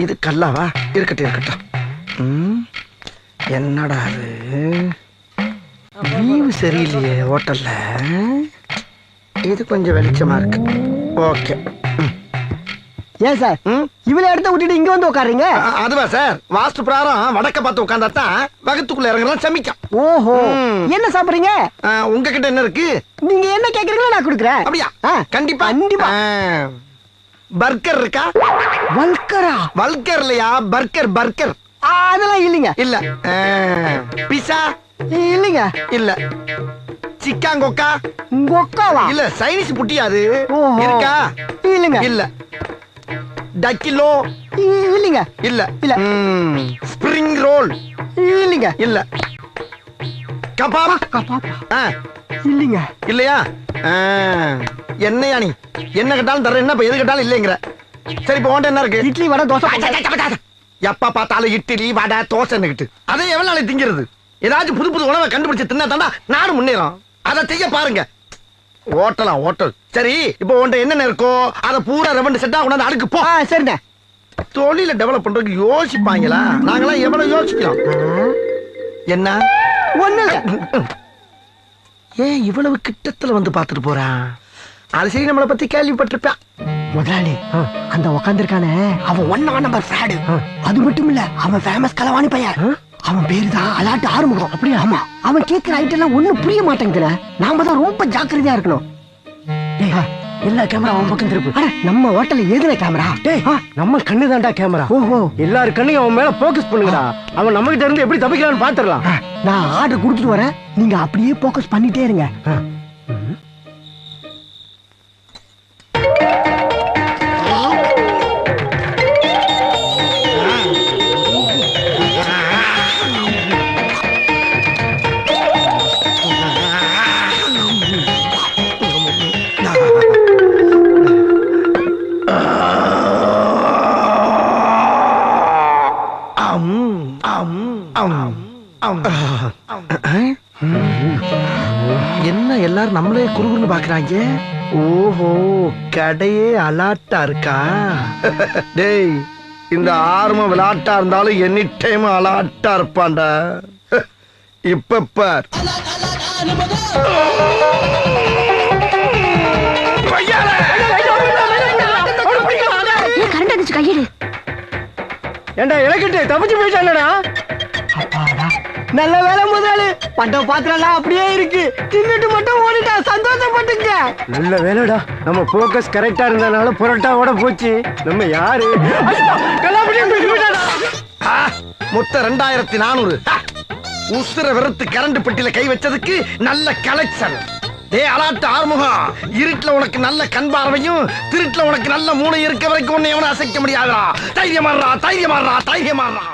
இது கல்லாவா? இருக்கட்டும் இருக்கட்டும். என்னடா அது, வியூ சரியில்லையே ஹோட்டல்ல. இது கொஞ்சம் வெளிச்சமா இருக்கு. ஓகே. ஏன் சார் இவ்வளவு இடத்த விட்டுட்டு இங்க வந்து உட்காருங்க? அதுவா சார், வாஸ்து பிரகாரம் வடக்க பார்த்து உட்கார்ந்தா தான் வகுத்துக்குள்ள இறங்கலாம் சமிக்கும். ஓஹோ, என்ன சாப்பிடுறீங்க? உங்ககிட்ட என்ன இருக்கு? நீங்க என்ன கேக்குறீங்களோ நான் கொடுக்குறேன். அப்படியா? கண்டிப்பா கண்டிப்பா. பர்கர் இருக்கா? வல்கரா? வல்கர் இல்லையா, பர்கர் பர்கர். அதெல்லாம் இல்லைங்க. இல்ல. பிஸா இல்லைங்க. இல்ல. சிக்காங்கொக்கா? கொக்காவா? இல்ல, சைனீஸ் புட்டியாது இருக்கா? இல்லைங்க. இல்ல. டக்கிலோ? இல்லைங்க. இல்ல. இல்ல. Spring roll? இல்லைங்க. இல்ல. கபாப்? கபாப்பா? இல்லைங்க. இல்லையா? என்னையா நீ என்ன கேட்டாலும் தர, என்ன எது கேட்டாலும் இல்லைங்கிற. சரி, இப்போ உன்ட்ட என்ன இருக்கு? இட்லி வடை தோசை. எப்ப பார்த்தாலும் இட்லி வடை தோசைன்னுகிட்டு அதை எவ்வளவு நாளைக்கு திங்கிறது? ஏதாச்சும் புது புது உணவை கண்டுபிடிச்சு தின்னா தாண்டா நாடு முன்னேறும். அதை செய்ய பாருங்க. ஓட்டலாம் ஓட்டல். சரி, இப்போ உன்ட்ட என்னென்ன இருக்கோ அதை பூரா ரெவண்டு செட்டா கொண்டாந்து அடுக்கு போ. சரிண்ணே. தொழில டெவலப் பண்றதுக்கு யோசிப்பாங்களா? நாங்களாம் எவ்வளவு யோசிக்கிறோம். என்ன ஒண்ணு ஏன் இவ்வளவு கிட்டத்துல வந்து பாத்துட்டு போறான்? அது சரி, நம்மளை பத்தி கேள்விப்பட்டிருப்பான். முதலாளி அந்த உக்காந்துருக்கானே, அவன் 1 நம்பர் ஃப்ராடு. அது மட்டும் இல்ல, அவன் ஃபேமஸ் களவாணி பையன். அவன் பேரு தான் அலாட்டு ஆறுமுகம். அப்படியே? ஆமா. அவன் கேட்கிற ஐட்டம் எல்லாம் ஒண்ணும் புரிய மாட்டேங்குதுல. நாம தான் ரொம்ப ஜாக்கிரதையா இருக்கணும். எல்லா கேமரா அவன் பக்கம் திருப்பு. நம்ம ஹோட்டல்ல ஏதுல கேமரா? நம்ம கண்ணு தான்டா கேமரா. ஓஹோ, எல்லாரு கண்ணையும் அவன் மேல போக்கஸ் பண்ணுங்கடா. அவன் நம்ம கிட்ட இருந்து எப்படி தப்பிக்கலாம்னு பாத்துறலாம். நான் ஆர்டர் கொடுத்துட்டு வரேன், நீங்க அப்படியே போக்கஸ் பண்ணிட்டே இருங்க. என்ன எல்லாரும் நம்மளே குறுகுறுன்னு பாக்குறாங்க? ஓஹோ, கடையே அலாட்டா இருக்கா? டேய், இந்த ஆர்ம விளையாட்டா இருந்தாலும் எனி டைம் அலாட்டா இருப்பான்டா. இப்ப பார். ஏண்டா இலக்கிட்டு தப்பிச்சு போயிட்டானடா. நல்ல வேலை முதலாளி, பண்ட பாத்திரம் அப்படியே இருக்கு. தின்னுட்டு மட்டும் ஓடிட்டா, சந்தோஷப்பட்டுங்க. நல்ல வேலைடா, நம்ம போக்கஸ் கரெக்டா இருந்தனால புரட்டாவோட போச்சு. நம்ம யாரு மொத்த 2400 உசுர வெறுத்து கரண்ட் பெட்டியில கை வச்சதுக்கு நல்ல கலெக்ஷன். டே அலாட்டு ஆறுமுகம், இருட்டுல உனக்கு நல்ல கண் பார்வையும் திருட்டுல உனக்கு நல்ல மூளை இருக்க வரைக்கும் உன்னை எவனும் அசைக்க முடியாதா? தைரியமாறா தைரியமாறா தைரியமாறா.